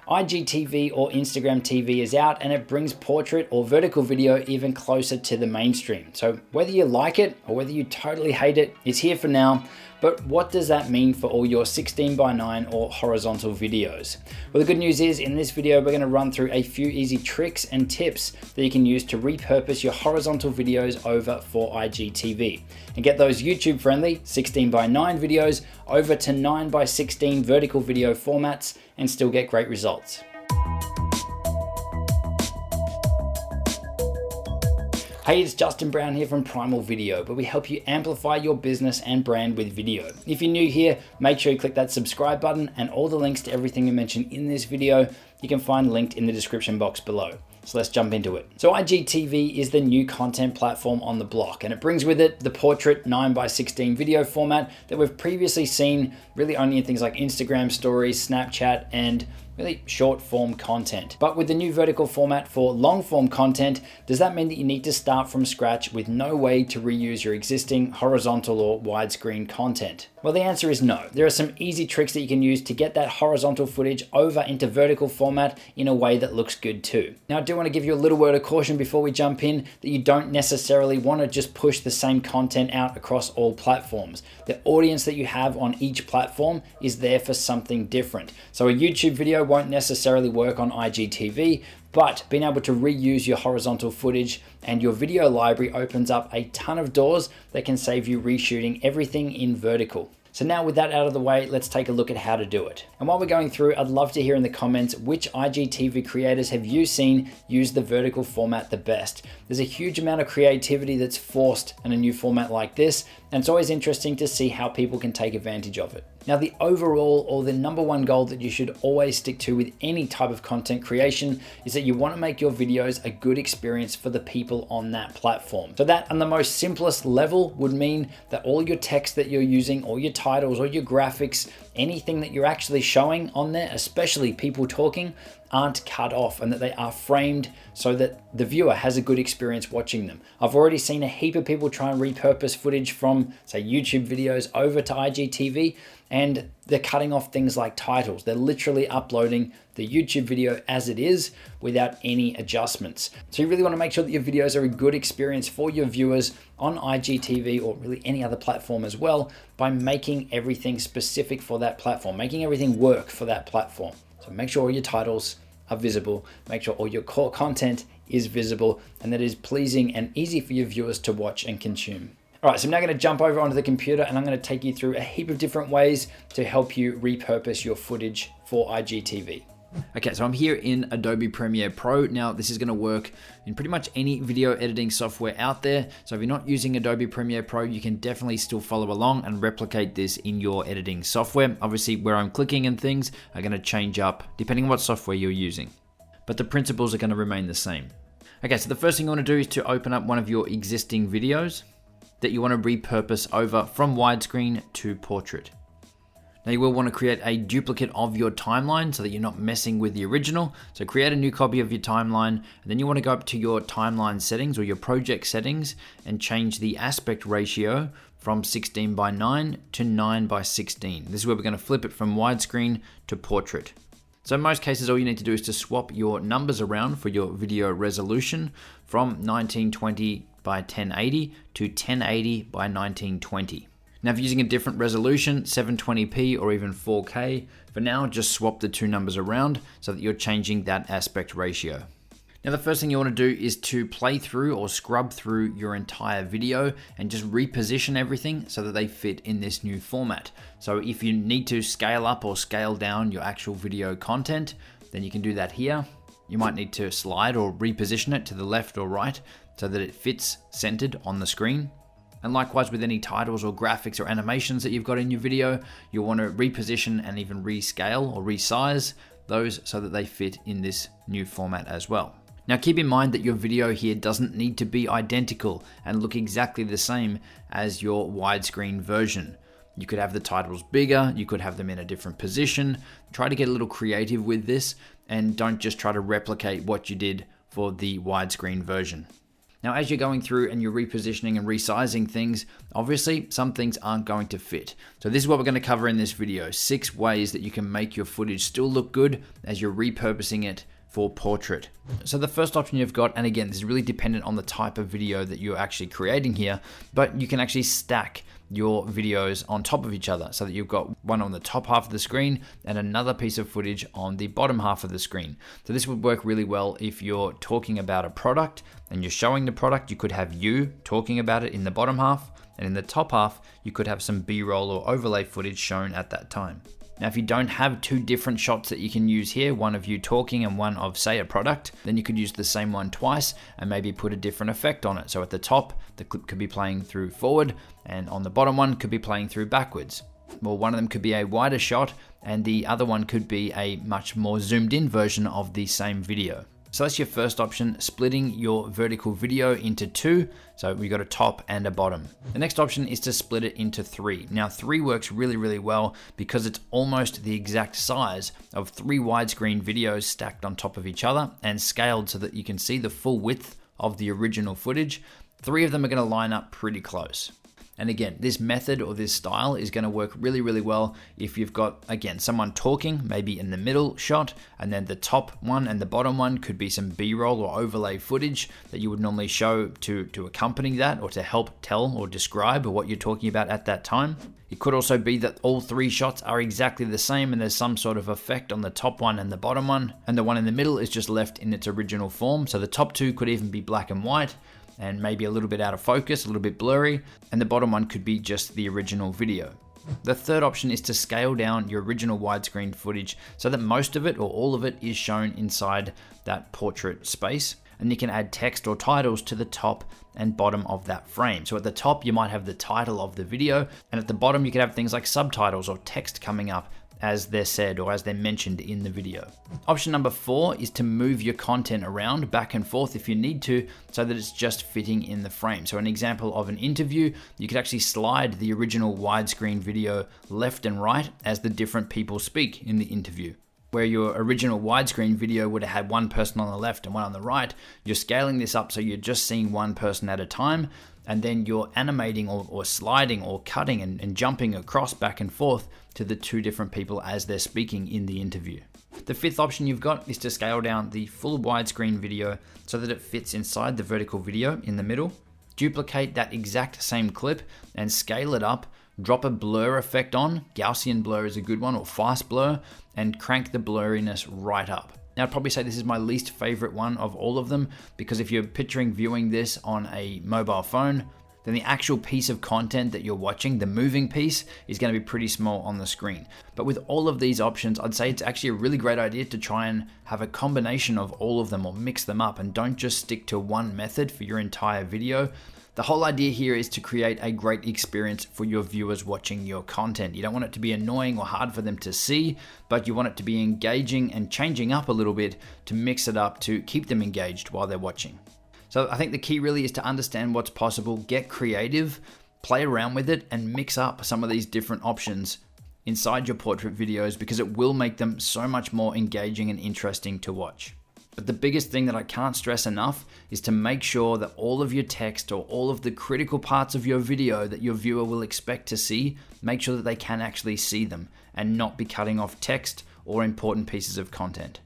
IGTV or Instagram TV is out, and it brings portrait or vertical video even closer to the mainstream. So whether you like it or whether you totally hate it, it's here for now. But what does that mean for all your 16:9 or horizontal videos? Well, the good news is in this video, we're going to run through a few easy tricks and tips that you can use to repurpose your horizontal videos over for IGTV and get those YouTube friendly 16:9 videos over to 9:16 vertical video formats and still get great results. Hey, it's Justin Brown here from Primal Video, where we help you amplify your business and brand with video. If you're new here, make sure you click that subscribe button, and all the links to everything we mentioned in this video, you can find linked in the description box below. So let's jump into it. So IGTV is the new content platform on the block, and it brings with it the portrait 9:16 video format that we've previously seen really only in things like Instagram stories, Snapchat, and really short form content. But with the new vertical format for long form content, does that mean that you need to start from scratch with no way to reuse your existing horizontal or widescreen content? Well, the answer is no. There are some easy tricks that you can use to get that horizontal footage over into vertical format in a way that looks good too. Now, I do want to give you a little word of caution before we jump in that you don't necessarily want to just push the same content out across all platforms. The audience that you have on each platform is there for something different. So a YouTube video won't necessarily work on IGTV, but being able to reuse your horizontal footage and your video library opens up a ton of doors that can save you reshooting everything in vertical. So now with that out of the way, let's take a look at how to do it. And while we're going through, I'd love to hear in the comments which IGTV creators have you seen use the vertical format the best. There's a huge amount of creativity that's forced in a new format like this, and it's always interesting to see how people can take advantage of it. Now, the overall or the number one goal that you should always stick to with any type of content creation is that you want to make your videos a good experience for the people on that platform. So that on the most simplest level would mean that all your text that you're using, all your titles, all your graphics, anything that you're actually showing on there, especially people talking, aren't cut off and that they are framed so that the viewer has a good experience watching them. I've already seen a heap of people try and repurpose footage from, say, YouTube videos over to IGTV, and they're cutting off things like titles. They're literally uploading the YouTube video as it is without any adjustments. So you really want to make sure that your videos are a good experience for your viewers on IGTV or really any other platform as well by making everything specific for that platform, making everything work for that platform. So make sure all your titles are visible, make sure all your core content is visible, and that is pleasing and easy for your viewers to watch and consume. All right, so I'm now going to jump over onto the computer and I'm going to take you through a heap of different ways to help you repurpose your footage for IGTV. Okay, so I'm here in Adobe Premiere Pro. Now, this is going to work in pretty much any video editing software out there. So if you're not using Adobe Premiere Pro, you can definitely still follow along and replicate this in your editing software. Obviously, where I'm clicking and things are going to change up depending on what software you're using, but the principles are going to remain the same. Okay, so the first thing you want to do is to open up one of your existing videos that you want to repurpose over from widescreen to portrait. Now you will want to create a duplicate of your timeline so that you're not messing with the original. So create a new copy of your timeline, and then you want to go up to your timeline settings or your project settings and change the aspect ratio from 16:9 to 9:16. This is where we're going to flip it from widescreen to portrait. So in most cases, all you need to do is to swap your numbers around for your video resolution from 1920 by 1080 to 1080 by 1920. Now, if you're using a different resolution, 720p or even 4K, for now, just swap the two numbers around so that you're changing that aspect ratio. Now, the first thing you want to do is to play through or scrub through your entire video and just reposition everything so that they fit in this new format. So if you need to scale up or scale down your actual video content, then you can do that here. You might need to slide or reposition it to the left or right so that it fits centered on the screen. And likewise with any titles or graphics or animations that you've got in your video, you'll want to reposition and even rescale or resize those so that they fit in this new format as well. Now keep in mind that your video here doesn't need to be identical and look exactly the same as your widescreen version. You could have the titles bigger, you could have them in a different position. Try to get a little creative with this and don't just try to replicate what you did for the widescreen version. Now, as you're going through and you're repositioning and resizing things, obviously some things aren't going to fit. So this is what we're going to cover in this video, 6 ways that you can make your footage still look good as you're repurposing it for portrait. So the first option you've got, and again, this is really dependent on the type of video that you're actually creating here, but you can actually stack your videos on top of each other so that you've got one on the top half of the screen and another piece of footage on the bottom half of the screen. So this would work really well if you're talking about a product and you're showing the product. You could have you talking about it in the bottom half, and in the top half, you could have some B-roll or overlay footage shown at that time. Now, if you don't have 2 different shots that you can use here, one of you talking and one of, say, a product, then you could use the same one twice and maybe put a different effect on it. So at the top, the clip could be playing through forward, and on the bottom one could be playing through backwards. Well, one of them could be a wider shot and the other one could be a much more zoomed in version of the same video. So that's your first option, splitting your vertical video into 2. So we got a top and a bottom. The next option is to split it into 3. Now 3 works really, really well because it's almost the exact size of 3 widescreen videos stacked on top of each other and scaled so that you can see the full width of the original footage. 3 of them are going to line up pretty close. And again, this method or this style is going to work really, really well if you've got, again, someone talking, maybe in the middle shot, and then the top one and the bottom one could be some B-roll or overlay footage that you would normally show to accompany that or to help tell or describe what you're talking about at that time. It could also be that all 3 shots are exactly the same and there's some sort of effect on the top one and the bottom one, and the one in the middle is just left in its original form. So the top 2 could even be black and white, and maybe a little bit out of focus, a little bit blurry, and the bottom one could be just the original video. The third option is to scale down your original widescreen footage so that most of it or all of it is shown inside that portrait space, and you can add text or titles to the top and bottom of that frame. So at the top, you might have the title of the video, and at the bottom, you could have things like subtitles or text coming up as they're said or as they're mentioned in the video. Option number 4 is to move your content around back and forth if you need to so that it's just fitting in the frame. So an example of an interview, you could actually slide the original widescreen video left and right as the different people speak in the interview. Where your original widescreen video would have had one person on the left and one on the right, you're scaling this up so you're just seeing one person at a time, and then you're animating or sliding or cutting and jumping across back and forth to the 2 different people as they're speaking in the interview. The 5th option you've got is to scale down the full widescreen video so that it fits inside the vertical video in the middle. Duplicate that exact same clip and scale it up. Drop a blur effect on, Gaussian blur is a good one, or fast blur, and crank the blurriness right up. Now, I'd probably say this is my least favorite one of all of them, because if you're picturing viewing this on a mobile phone, then the actual piece of content that you're watching, the moving piece, is going to be pretty small on the screen. But with all of these options, I'd say it's actually a really great idea to try and have a combination of all of them or mix them up, and don't just stick to one method for your entire video. The whole idea here is to create a great experience for your viewers watching your content. You don't want it to be annoying or hard for them to see, but you want it to be engaging and changing up a little bit to mix it up to keep them engaged while they're watching. So I think the key really is to understand what's possible, get creative, play around with it, and mix up some of these different options inside your portrait videos, because it will make them so much more engaging and interesting to watch. But the biggest thing that I can't stress enough is to make sure that all of your text or all of the critical parts of your video that your viewer will expect to see, make sure that they can actually see them and not be cutting off text or important pieces of content.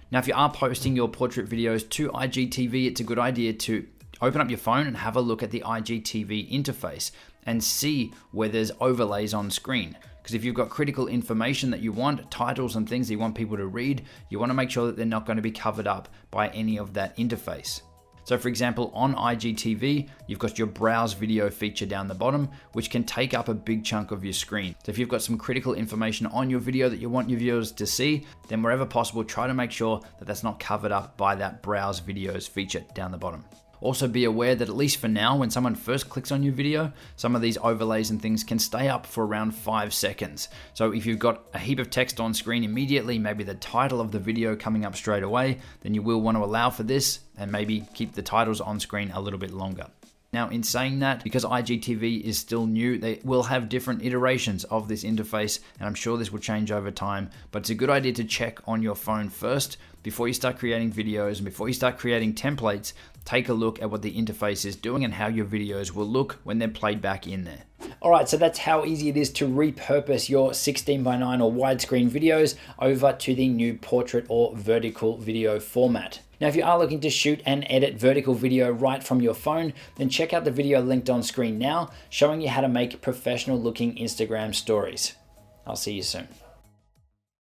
Now, if you are posting your portrait videos to IGTV, it's a good idea to open up your phone and have a look at the IGTV interface and see where there's overlays on screen. Because if you've got critical information that you want, titles and things that you want people to read, you want to make sure that they're not going to be covered up by any of that interface. So for example, on IGTV, you've got your browse video feature down the bottom, which can take up a big chunk of your screen. So if you've got some critical information on your video that you want your viewers to see, then wherever possible, try to make sure that that's not covered up by that browse videos feature down the bottom. Also be aware that at least for now, when someone first clicks on your video, some of these overlays and things can stay up for around 5 seconds. So if you've got a heap of text on screen immediately, maybe the title of the video coming up straight away, then you will want to allow for this and maybe keep the titles on screen a little bit longer. Now, in saying that, because IGTV is still new, they will have different iterations of this interface, and I'm sure this will change over time, but it's a good idea to check on your phone first before you start creating videos and before you start creating templates. Take a look at what the interface is doing and how your videos will look when they're played back in there. All right, so that's how easy it is to repurpose your 16:9 or widescreen videos over to the new portrait or vertical video format. Now, if you are looking to shoot and edit vertical video right from your phone, then check out the video linked on screen now, showing you how to make professional looking Instagram stories. I'll see you soon.